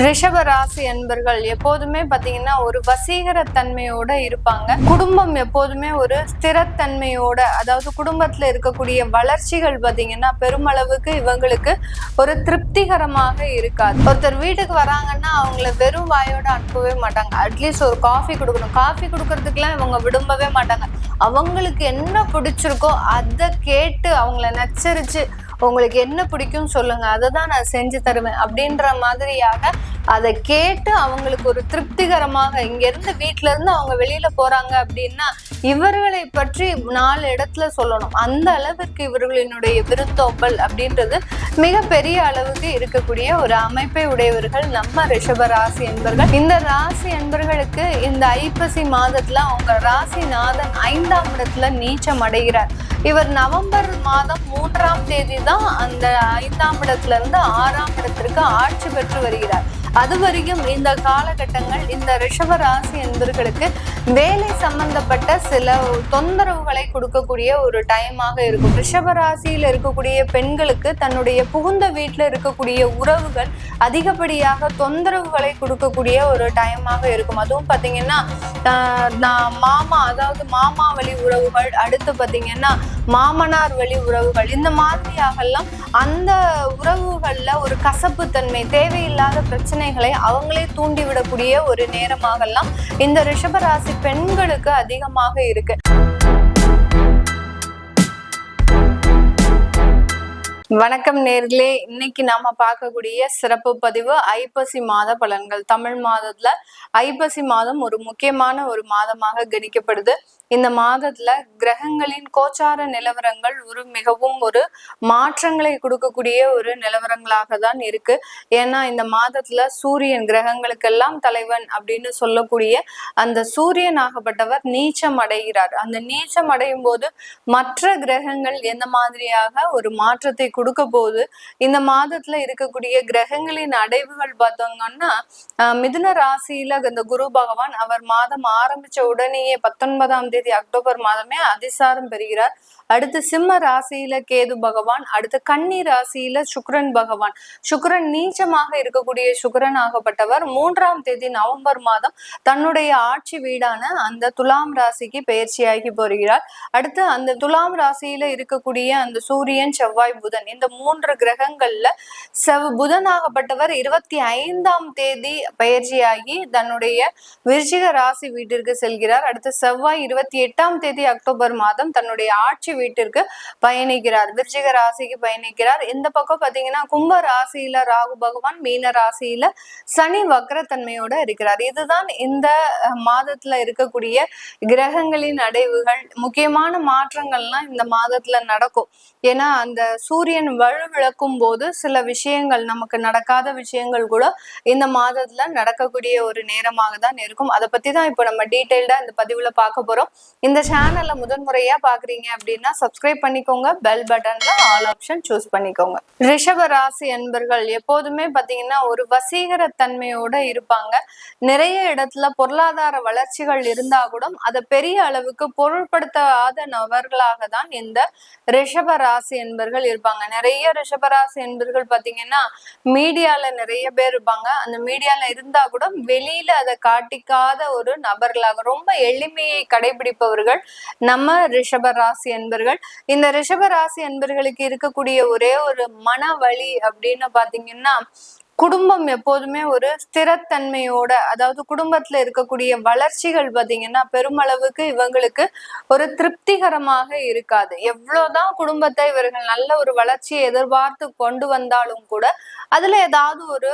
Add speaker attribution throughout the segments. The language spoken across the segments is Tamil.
Speaker 1: ரிஷப ராசி அன்பர்கள் எப்போதுமே பாத்தீங்கன்னா ஒரு வசீகர தன்மையோட இருப்பாங்க. குடும்பம் எப்போதுமே ஒரு ஸ்திரத்தன்மையோட, அதாவது குடும்பத்துல இருக்கக்கூடிய வளர்ச்சிகள் பாத்தீங்கன்னா பெருமளவுக்கு இவங்களுக்கு ஒரு திருப்திகரமாக இருக்காது. ஒருத்தர் வீட்டுக்கு வராங்கன்னா அவங்கள வெறும் வாயோட அனுப்பவே மாட்டாங்க. அட்லீஸ்ட் ஒரு காஃபி கொடுக்கணும். காஃபி கொடுக்கறதுக்கெல்லாம் இவங்க விரும்பவே மாட்டாங்க. அவங்களுக்கு என்ன பிடிச்சிருக்கோ அதை கேட்டு அவங்கள நச்சரிச்சு உங்களுக்கு என்ன பிடிக்கும் சொல்லுங்க, அதை தான் நான் செஞ்சு தருவேன் அப்படின்ற மாதிரியாக அதை கேட்டு அவங்களுக்கு ஒரு திருப்திகரமாக இங்க இருந்து வீட்டுல இருந்து அவங்க வெளியில போறாங்க அப்படின்னா இவர்களை பற்றி 4 இடத்துல சொல்லணும். அந்த அளவுக்கு இவர்களினுடைய விருந்தோம்பல் அப்படின்றது மிக பெரிய அளவுக்கு இருக்கக்கூடிய ஒரு அமைப்பை உடையவர்கள் நம்ம ரிஷப ராசி என்பர்கள். இந்த ராசி என்பர்களுக்கு இந்த ஐப்பசி மாதத்துல அவங்க ராசிநாதன் 5ஆம் இடத்துல நீச்சம் அடைகிறார். இவர் நவம்பர் மாதம் 3ஆம் தேதி தான் அந்த 5ஆம் இடத்துல இருந்து 6ஆம் இடத்திற்கு ஆட்சி பெற்று வருகிறார். அது வரைக்கும் இந்த காலகட்டங்கள் இந்த ரிஷப ராசி என்பவர்களுக்கு வேலை சம்பந்தப்பட்ட சில தொந்தரவுகளை கொடுக்கக்கூடிய ஒரு டைமாக இருக்கும். ரிஷப ராசியில இருக்கக்கூடிய பெண்களுக்கு தன்னுடைய புகுந்த வீட்டுல இருக்கக்கூடிய உறவுகள் அதிகப்படியாக தொந்தரவுகளை கொடுக்கக்கூடிய ஒரு டைமாக இருக்கும். அதுவும் பாத்தீங்கன்னா மாமா, அதாவது மாமா வழி உறவுகள், அடுத்து பாத்தீங்கன்னா மாமனார் வழி உறவுகள், இந்த மாதிரியாகலாம் அந்த உறவுகள்ல ஒரு கசப்பு தன்மை, தேவையில்லாத பிரச்சனைகளை அவங்களே தூண்டிவிடக்கூடிய ஒரு நேரமாகலாம் இந்த ரிஷபராசி பெண்களுக்கு அதிகமாக இருக்கு. வணக்கம் நேர்களே, இன்னைக்கு நாம பார்க்கக்கூடிய சிறப்பு பதிவு ஐப்பசி மாத பலன்கள். தமிழ் மாதத்துல ஐப்பசி மாதம் ஒரு முக்கியமான ஒரு மாதமாக கணிக்கப்படுது. இந்த மாதத்துல கிரகங்களின் கோச்சார நிலவரங்கள் மிகவும் ஒரு மாற்றங்களை கொடுக்கக்கூடிய ஒரு நிலவரங்களாக தான் இருக்கு. ஏன்னா இந்த மாதத்துல சூரியன் கிரகங்களுக்கெல்லாம் தலைவன் அப்படின்னு சொல்லக்கூடிய அந்த சூரியன் ஆகப்பட்டவர் நீச்சம் அடைகிறார். அந்த நீச்சம் அடையும் போது மற்ற கிரகங்கள் எந்த மாதிரியாக ஒரு மாற்றத்தை கொடுக்க போது, இந்த மாதத்துல இருக்கக்கூடிய கிரகங்களின் அடைவுகள் பார்த்தோங்கன்னா மிதுன ராசியில இந்த குரு பகவான் அவர் மாதம் ஆரம்பிச்ச உடனேயே 19ஆம் தேதி அக்டோபர் மாதமே அதிசாரம் பெறுகிறார். அடுத்து சிம்ம ராசியில கேது பகவான், அடுத்து கன்னி ராசியில சுக்கிரன் பகவான். சுக்கிரன் நீச்சமாக இருக்கக்கூடிய சுக்கிரன் ஆகப்பட்டவர் 3ஆம் தேதி நவம்பர் மாதம் தன்னுடைய ஆட்சி வீடான அந்த துலாம் ராசிக்கு பயிற்சியாகி போகிறார். அடுத்து அந்த துலாம் ராசியில இருக்கக்கூடிய அந்த சூரியன், செவ்வாய், புதன், இந்த 3 கிரகங்கள்ல புதன் ஆகப்பட்டவர் 25ஆம் தேதி பயிற்சியாகி தன்னுடைய விருச்சிக ராசி வீட்டிற்கு செல்கிறார். அடுத்து செவ்வாய் 28ஆம் தேதி அக்டோபர் மாதம் தன்னுடைய ஆட்சி வீட்டிற்கு பயணிக்கிறார், விருச்சிக ராசிக்கு பயணிக்கிறார். இந்த பக்கம் பாத்தீங்கன்னா கும்ப ராசியில ராகு பகவான், மீன ராசியில சனி வக்ரத்தன்மையோட இருக்கிறார். இதுதான் இந்த மாதத்துல இருக்கக்கூடிய கிரகங்களின் அடைவுகள். முக்கியமான மாற்றங்கள்லாம் இந்த மாதத்துல நடக்கும். ஏன்னா அந்த சூரியன் வலுவிழக்கும் போது சில விஷயங்கள், நமக்கு நடக்காத விஷயங்கள் கூட இந்த மாதத்துல நடக்கக்கூடிய ஒரு நேரமாக தான் இருக்கும். அதை பத்தி தான் இப்போ நம்ம டீட்டெயில்டா இந்த பதிவுல பார்க்க போறோம். இந்த சேனல்ல முதன்முறையா பாக்குறீங்க அப்படின்னா சப்ஸ்கிரைப் பண்ணிக்கோங்க, பெல் பட்டன்ல ஆல் ஆப்ஷன் சூஸ் பண்ணிக்கோங்க. ரிஷப ராசி அன்பர்கள் எப்போதுமே பாத்தீங்கன்னா ஒரு வசீகர தன்மையோட இருப்பாங்க. நிறைய இடத்துல பொருளாதார வளர்ச்சிகள் இருந்தா கூட அதை பெரிய அளவுக்கு பொருட்படுத்தாத நபர்களாக தான் இந்த ரிஷப ராசி என்பர்கள் இருப்பாங்க. நிறைய ரிஷப ராசி என்பர்கள் பாத்தீங்கன்னா மீடியால நிறைய பேர் இருப்பாங்க. அந்த மீடியால இருந்தா கூட வெளியில அதை காட்டிக்காத ஒரு நபர்களாக, ரொம்ப எளிமையை கடைபிடிப்பவர்கள் நம்ம ரிஷப ராசி என்பர்கள். இந்த ரிஷப ராசி என்பர்களுக்கு இருக்கக்கூடிய ஒரே ஒரு மன வலி அப்படின்னு பாத்தீங்கன்னா, குடும்பம் எப்போதுமே ஒரு ஸ்திரத்தன்மையோட, அதாவது குடும்பத்துல இருக்கக்கூடிய வளர்ச்சிகள் பாத்தீங்கன்னா பெருமளவுக்கு இவங்களுக்கு ஒரு திருப்திகரமாக இருக்காது. எவ்வளவுதான் குடும்பத்தை இவர்கள் நல்ல ஒரு வளர்ச்சியை எதிர்பார்த்து கொண்டு வந்தாலும் கூட அதுல ஏதாவது ஒரு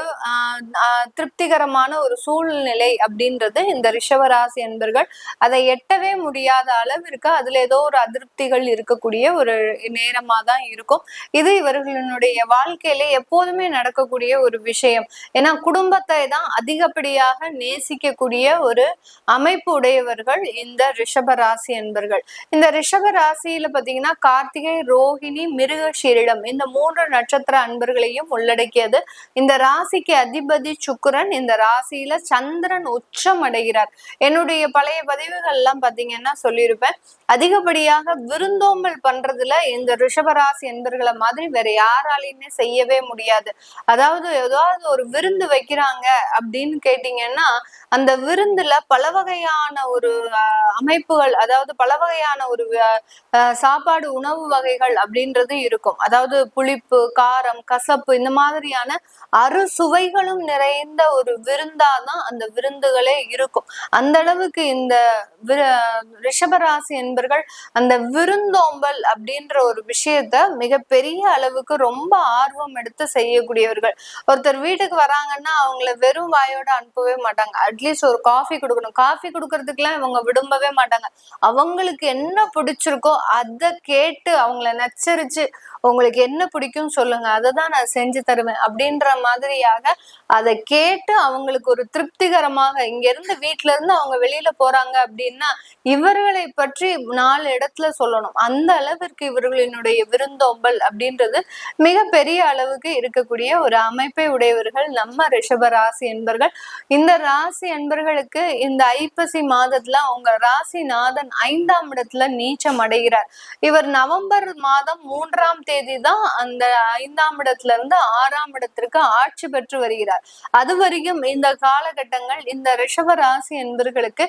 Speaker 1: திருப்திகரமான ஒரு சூழ்நிலை அப்படின்றது இந்த ரிஷபராசி என்பர்கள் அதை எட்டவே முடியாத அளவிற்கு அதுல ஏதோ ஒரு அதிருப்திகள் இருக்கக்கூடிய ஒரு நேரமா தான் இருக்கும். இது இவர்களுடைய வாழ்க்கையில எப்போதுமே நடக்கக்கூடிய ஒரு விஷயம். ஏன்னா குடும்பத்தை தான் அதிகப்படியாக நேசிக்கக்கூடிய ஒரு அமைப்பு உடையவர்கள் இந்த ரிஷப ராசி என்பர்கள். இந்த ரிஷப ராசியில பாத்தீங்கன்னா கார்த்திகை, ரோஹிணி, மிருகஷீரிடம் இந்த 3 நட்சத்திர அன்பர்களையும் உள்ளடக்கியது. இந்த ராசிக்கு அதிபதி சுக்கிரன். இந்த ராசியில சந்திரன் உச்சம் அடைகிறார். என்னுடைய பழைய பதிவுகள் எல்லாம் பாத்தீங்கன்னா சொல்லியிருப்பேன், அதிகப்படியாக விருந்தோம்பல் பண்றதுல இந்த ரிஷபராசி என்பர்களை மாதிரி வேற யாராலையுமே செய்யவே முடியாது. அதாவது ஏதோ ஏதாவது ஒரு விருந்து வைக்கிறாங்க அப்படின்னு கேட்டீங்கன்னா, அந்த விருந்துல பல வகையான ஒரு அமைப்புகள், அதாவது பல வகையான ஒரு சாப்பாடு உணவு வகைகள் அப்படின்றது இருக்கும். அதாவது புளிப்பு, காரம், கசப்பு இந்த மாதிரியான அறுசுவைகளும் நிறைந்த ஒரு விருந்தாதான் அந்த விருந்துகளே இருக்கும். அந்த அளவுக்கு இந்த ரிஷபராசி என்பர்கள் அந்த விருந்தோம்பல் அப்படின்ற ஒரு விஷயத்த மிகப்பெரிய அளவுக்கு ரொம்ப ஆர்வம் எடுத்து செய்யக்கூடியவர்கள். ஒருத்தர் வீட்டுக்கு வராங்கன்னா அவங்கள வெறும் வாயோட அனுப்பவே மாட்டாங்க. அட்லீஸ்ட் ஒரு காஃபி கொடுக்கணும். காஃபி கொடுக்கறதுக்குலாம் இவங்க விரும்பவே மாட்டாங்க. அவங்களுக்கு என்ன பிடிச்சிருக்கோ அதை கேட்டு அவங்கள நச்சரிச்சு உங்களுக்கு என்ன பிடிக்கும் சொல்லுங்க, அதை தான் நான் செஞ்சு தருவேன் அப்படின்ற மாதிரியாக அதை கேட்டு அவங்களுக்கு ஒரு திருப்திகரமாக, இங்க இருந்து வீட்டுல இருந்து அவங்க வெளியில போறாங்க அப்படின்னா இவர்களை பற்றி 4 இடத்துல சொல்லணும். அந்த அளவிற்கு இவர்களினுடைய விருந்தோம்பல் அப்படின்றது மிக பெரிய அளவுக்கு இருக்கக்கூடிய ஒரு அமைப்பை உடையவர்கள் நம்ம ரிஷப ராசி என்பர்கள். இந்த ராசி என்பர்களுக்கு இந்த ஐப்பசி மாதத்துல உங்க ராசிநாதன் 5ஆம் இடத்துல நீச்சம் அடைகிறார். இவர் நவம்பர் மாதம் 3ஆம் தேதி தான் அந்த 5ஆம் இடத்துல இருந்து 6ஆம் இடத்திற்கு ஆட்சி பெற்று வருகிறார். அது வரைக்கும் இந்த காலகட்டங்கள் இந்த ரிஷப ராசி என்பர்களுக்கு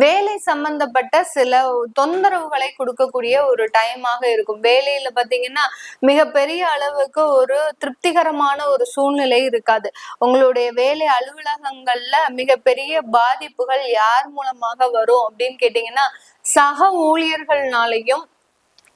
Speaker 1: வேலை சம்பந்தப்பட்ட சில தொந்தரவுகளை கொடுக்கக்கூடிய ஒரு டைமாக இருக்கும். வேலையில பாத்தீங்கன்னா மிகப்பெரிய அளவுக்கு ஒரு திருப்திகரமான ஒரு சூழ்நிலை இருக்காது. உங்களுடைய வேலை அலுவலகங்கள்ல மிகப்பெரிய பாதிப்புகள் யார் மூலமாக வரும் அப்படின்னு கேட்டீங்கன்னா, சக ஊழியர்கள்னாலையும்,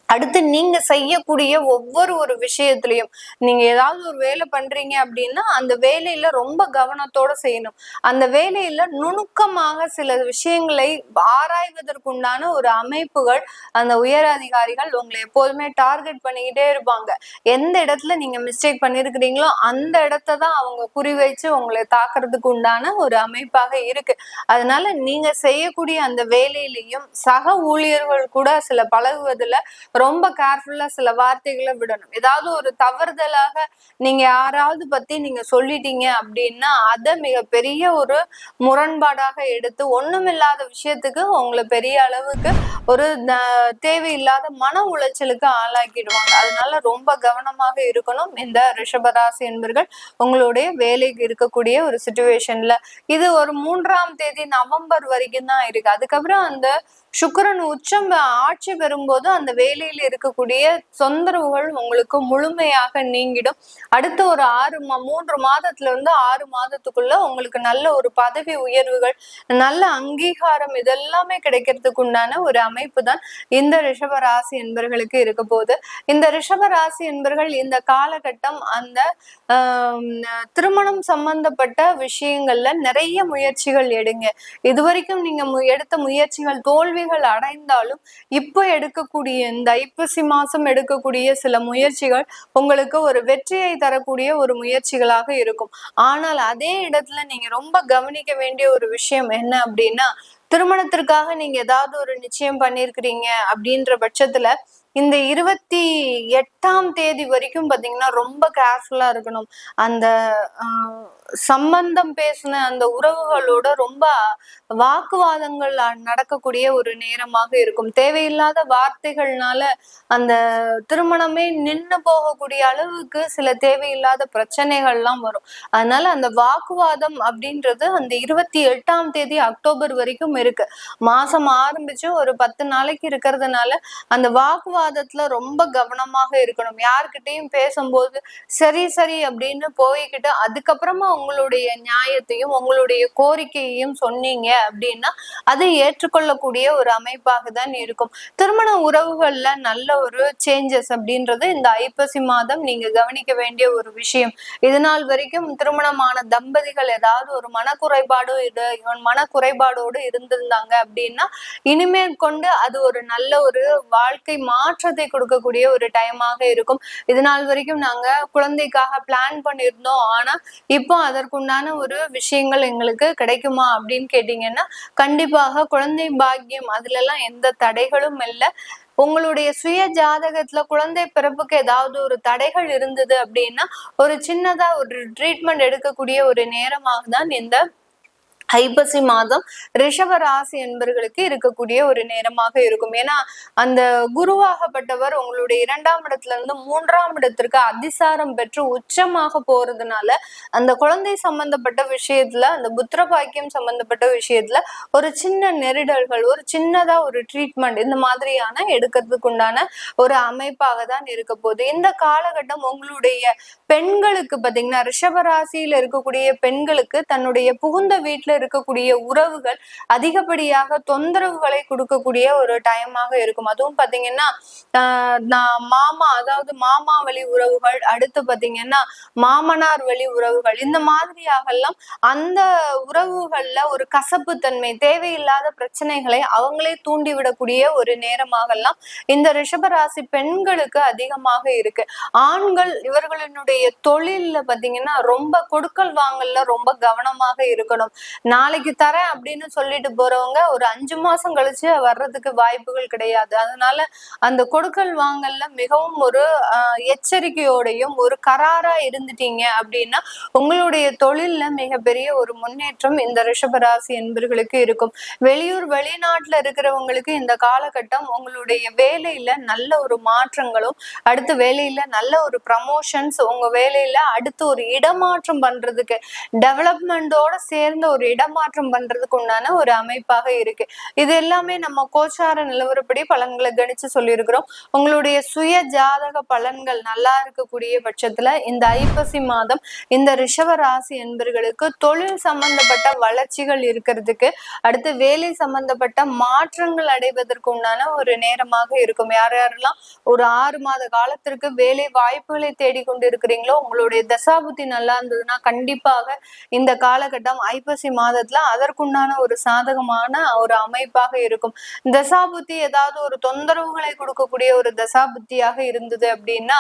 Speaker 1: அடுத்து நீங்க செய்யக்கூடிய ஒவ்வொரு ஒரு விஷயத்திலையும், நீங்க ஏதாவது ஒரு வேலை பண்றீங்க அப்படின்னா அந்த வேலையில ரொம்ப கவனத்தோட செய்யணும். அந்த வேலையில நுணுக்கமாக சில விஷயங்களை ஆராய்வதற்குண்டான ஒரு அமைப்புகள் அந்த உயர் அதிகாரிகள் உங்களை எப்போதுமே டார்கெட் பண்ணிக்கிட்டே இருப்பாங்க. எந்த இடத்துல நீங்க மிஸ்டேக் பண்ணிருக்கிறீங்களோ அந்த இடத்த தான் அவங்க குறி வச்சு உங்களை தாக்குறதுக்கு உண்டான ஒரு அமைப்பாக இருக்கு. அதனால நீங்க செய்யக்கூடிய அந்த வேலையிலையும் சக ஊழியர்கள் கூட சில பழகுவதுல ரொம்ப கேர்ஃபுல்லா சில வார்த்தைகளை விடணும். ஏதாவது ஒரு தவறுதலாக நீங்க யாராவது பத்தி நீங்க சொல்லிட்டீங்க அப்படின்னா அதை மிகப்பெரிய ஒரு முரண்பாடாக எடுத்து ஒண்ணுமில்லாத விஷயத்துக்கு உங்களை பெரிய அளவுக்கு ஒரு தேவையில்லாத மன உளைச்சலுக்கு ஆளாக்கிடுவாங்க. அதனால ரொம்ப கவனமாக இருக்கணும் இந்த ரிஷபராசி என்பர்கள் உங்களுடைய வேலைக்கு இருக்கக்கூடிய ஒரு சிச்சுவேஷன்ல. இது ஒரு 3ஆம் தேதி நவம்பர் வரைக்கும் தான் இருக்கு. அதுக்கப்புறம் அந்த சுக்கிரன் உச்சம் ஆட்சி பெறும்போது அந்த வேலையில இருக்கக்கூடிய தொந்தரவுகள் உங்களுக்கு முழுமையாக நீங்கிடும். அடுத்த ஒரு 3 மாதத்துல இருந்து 6 மாதத்துக்குள்ள உங்களுக்கு நல்ல ஒரு பதவி உயர்வுகள், நல்ல அங்கீகாரம் இதெல்லாமே கிடைக்கிறதுக்கு உண்டான ஒரு அமைப்பு தான் இந்த ரிஷப ராசி என்பர்களுக்கு இருக்க போகுது. இந்த ரிஷப ராசி என்பர்கள் இந்த காலகட்டம் அந்த திருமணம் சம்பந்தப்பட்ட விஷயங்கள்ல நிறைய முயற்சிகள் எடுங்க. இதுவரைக்கும் நீங்க எடுத்த முயற்சிகள் தோல்விகள் அடைந்தாலும் இப்போ எடுக்கக்கூடிய இந்த ஐப்பசி மாசம் எடுக்கக்கூடிய சில முயற்சிகள் உங்களுக்கு ஒரு வெற்றியை தரக்கூடிய ஒரு முயற்சிகளாக இருக்கும். ஆனால் அதே இடத்துல நீங்க ரொம்ப கவனிக்க வேண்டிய ஒரு விஷயம் என்ன அப்படின்னா, திருமணத்திற்காக நீங்க ஏதாவது ஒரு நிச்சயம் பண்ணிருக்கிறீங்க அப்படின்ற பட்சத்துல இந்த 28ஆம் தேதி வரைக்கும் பாத்தீங்கன்னா ரொம்ப கேர்ஃபுல்லா இருக்கணும். அந்த சம்பந்தம் பேசின அந்த உறவுகளோட ரொம்ப வாக்குவாதங்கள் நடக்கக்கூடிய ஒரு நேரமாக இருக்கும். தேவையில்லாத வார்த்தைகள்னால அந்த திருமணமே நின்று போகக்கூடிய அளவுக்கு சில தேவையில்லாத பிரச்சனைகள்லாம் வரும். அதனால அந்த வாக்குவாதம் அப்படின்றது அந்த 28ஆம் தேதி அக்டோபர் வரைக்கும் இருக்கு. மாசம் ஆரம்பிச்சு ஒரு 10 நாளைக்கு இருக்கிறதுனால அந்த வாக்குவாதத்துல ரொம்ப கவனமாக இருக்கணும். யார்கிட்டையும் பேசும்போது சரி சரி அப்படின்னு போய்கிட்டு அதுக்கப்புறமா உங்களுடைய நியாயத்தையும் உங்களுடைய கோரிக்கையையும் சொன்னீங்க அப்படின்னா அதை ஏற்றுக்கொள்ளக்கூடிய ஒரு அமைப்பாக தான் இருக்கும். திருமண உறவுகள்ல நல்ல ஒரு சேஞ்சஸ் அப்படின்றது இந்த ஐப்பசி மாதம் நீங்க கவனிக்க வேண்டிய ஒரு விஷயம். இதனால் வரைக்கும் திருமணமான தம்பதிகள் ஏதாவது ஒரு மனக்குறைபாடோடு இருந்திருந்தாங்க அப்படின்னா இனிமேல் கொண்டு அது ஒரு நல்ல ஒரு வாழ்க்கை மாற்றத்தை கொடுக்கக்கூடிய ஒரு டைமாக இருக்கும். இதனால் வரைக்கும் நாங்க குழந்தைக்காக பிளான் பண்ணியிருந்தோம், ஆனா இப்போ அதற்குண்டான ஒரு விஷயங்கள் எங்களுக்கு கிடைக்குமா அப்படின்னு கேட்டீங்கன்னா கண்டிப்பாக குழந்தை பாக்கியம் அதுல எல்லாம் எந்த தடைகளும் இல்லை. உங்களுடைய சுய ஜாதகத்துல குழந்தை பிறப்புக்கு ஏதாவது ஒரு தடைகள் இருந்தது அப்படின்னா ஒரு சின்னதா ஒரு ட்ரீட்மெண்ட் எடுக்கக்கூடிய ஒரு நேரமாக தான் இந்த ஐப்பசி மாதம் ரிஷப ராசி என்பர்களுக்கு இருக்கக்கூடிய ஒரு நேரமாக இருக்கும். ஏன்னா அந்த குருவாகப்பட்டவர் உங்களுடைய 2ஆம் இடத்துல இருந்து 3ஆம் இடத்திற்கு அதிசாரம் பெற்று உச்சமாக போறதுனால அந்த குழந்தை சம்பந்தப்பட்ட விஷயத்துல, அந்த புத்திர பாக்கியம் சம்பந்தப்பட்ட விஷயத்துல ஒரு சின்ன நெருடல்கள், ஒரு சின்னதா ஒரு ட்ரீட்மெண்ட் இந்த மாதிரியான எடுக்கிறதுக்கு உண்டான ஒரு அமைப்பாக தான் இருக்க போகுது. இந்த காலகட்டம் உங்களுடைய பெண்களுக்கு பாத்தீங்கன்னா, ரிஷப ராசியில இருக்கக்கூடிய பெண்களுக்கு தன்னுடைய புகுந்த வீட்டுல இருக்கக்கூடிய உறவுகள் அதிகப்படியாக தொந்தரவுகளை கொடுக்கக்கூடிய ஒரு டைமாக இருக்கும். அதுவும் பாத்தீங்கன்னா மாமா, அதாவது மாமா வழி உறவுகள், அடுத்து பாத்தீங்கன்னா மாமனார் வழி உறவுகள், இந்த மாதிரியாக எல்லாம் அந்த உறவுகள்ல ஒரு கசப்பு தன்மை, தேவையில்லாத பிரச்சனைகளை அவங்களே தூண்டிவிடக்கூடிய ஒரு நேரமாகலாம் இந்த ரிஷபராசி பெண்களுக்கு அதிகமாக இருக்கு. ஆண்கள் இவர்களினுடைய தொழில்ல பாத்தீங்கன்னா ரொம்ப கொடுக்கல் வாங்கல்ல ரொம்ப கவனமாக இருக்கணும். நாளைக்கு தரேன் அப்படின்னு சொல்லிட்டு போறவங்க ஒரு 5 மாசம் கழிச்சு வர்றதுக்கு வாய்ப்புகள் கிடையாது. அதனால அந்த கொடுக்கல் வாங்கல்ல மிகவும் ஒரு எச்சரிக்கையோடையும் ஒரு கராரா இருந்துட்டீங்க அப்படின்னா உங்களுடைய தொழில்ல மிகப்பெரிய ஒரு முன்னேற்றம் இந்த ரிஷபராசி என்பர்களுக்கு இருக்கும். வெளியூர் வெளிநாட்டுல இருக்கிறவங்களுக்கு இந்த காலகட்டம் உங்களுடைய வேலையில நல்ல ஒரு மாற்றங்களும், அடுத்த வேலையில நல்ல ஒரு ப்ரமோஷன்ஸ், உங்க வேலையில அடுத்து ஒரு இடமாற்றம் பண்றதுக்கு, டெவலப்மெண்டோட சேர்ந்த ஒரு இடமாற்றம் பண்றதுக்கு உண்டான ஒரு அமைப்பாக இருக்கு. இது எல்லாமே நம்ம கோச்சார நிலவரப்படி பலன்களை கணிச்சு சொல்லியிருக்கிறோம். உங்களுடைய சுய ஜாதக பலன்கள் நல்லா இருக்கக்கூடிய பட்சத்துல இந்த ஐப்பசி மாதம் இந்த ரிஷப ராசி என்பர்களுக்கு தொழில் சம்பந்தப்பட்ட வளர்ச்சிகள் இருக்கிறதுக்கு, அடுத்து வேலை சம்பந்தப்பட்ட மாற்றங்கள் அடைவதற்கு உண்டான ஒரு நேரமாக இருக்கும். யார் யாரெல்லாம் ஒரு 6 மாத காலத்திற்கு வேலை வாய்ப்புகளை தேடிக்கொண்டு இருக்கிறீங்களோ, உங்களுடைய தசாபுத்தி நல்லா இருந்ததுன்னா கண்டிப்பாக இந்த காலகட்டம் ஐப்பசி மாதத்துல அதற்குண்டான ஒரு சாதகமான ஒரு அமைப்பாக இருக்கும். தசாபுத்தி ஏதாவது ஒரு தொந்தரவுகளை கொடுக்கக்கூடிய ஒரு தசாபுத்தியாக இருந்தது அப்படின்னா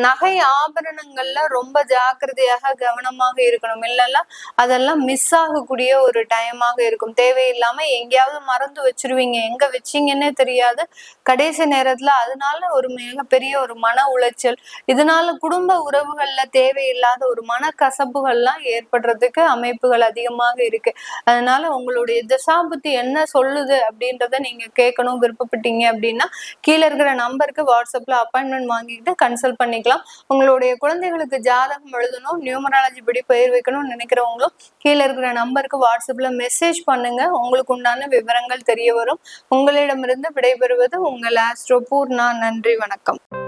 Speaker 1: நகை ஆபரணங்கள்ல ரொம்ப ஜாக்கிரதையாக கவனமாக இருக்கணும். இல்லைன்னா அதெல்லாம் மிஸ் ஆகக்கூடிய ஒரு டைமாக இருக்கும். தேவையில்லாம எங்கேயாவது மறந்து வச்சிருவீங்க, எங்க வச்சீங்கன்னே தெரியாது. கடைசி நேரத்துல அதனால ஒரு மிகப்பெரிய ஒரு மன உளைச்சல், இதனால குடும்ப உறவுகள்ல தேவையில்லாத ஒரு மனக்கசப்புகள்லாம் ஏற்படுறதுக்கு அமைப்புகள் அதிகமாக இருக்கு. அதனால உங்களுடைய தசாபுத்தி என்ன சொல்லுது அப்படின்றத நீங்க கேட்கணும் விருப்பப்பட்டீங்க அப்படின்னா கீழே இருக்கிற நம்பருக்கு வாட்ஸ்அப்ல அப்பாயின்மெண்ட் வாங்கிக்கிட்டு கன்சல்ட் பண்ணிக்கலாம். உங்களுடைய குழந்தைகளுக்கு ஜாதகம் எழுதணும், நியூமராலஜி படி பெயர் வைக்கணும்னு நினைக்கிறவங்களும் கீழே இருக்கிற நம்பருக்கு வாட்ஸ்அப்ல மெசேஜ் பண்ணுங்க. உங்களுக்கு உண்டான விவரங்கள் தெரிய வரும். உங்களிடமிருந்து விடைபெறுவது உங்கள் ஆஸ்ட்ரோ பூர்ணா. நன்றி, வணக்கம்.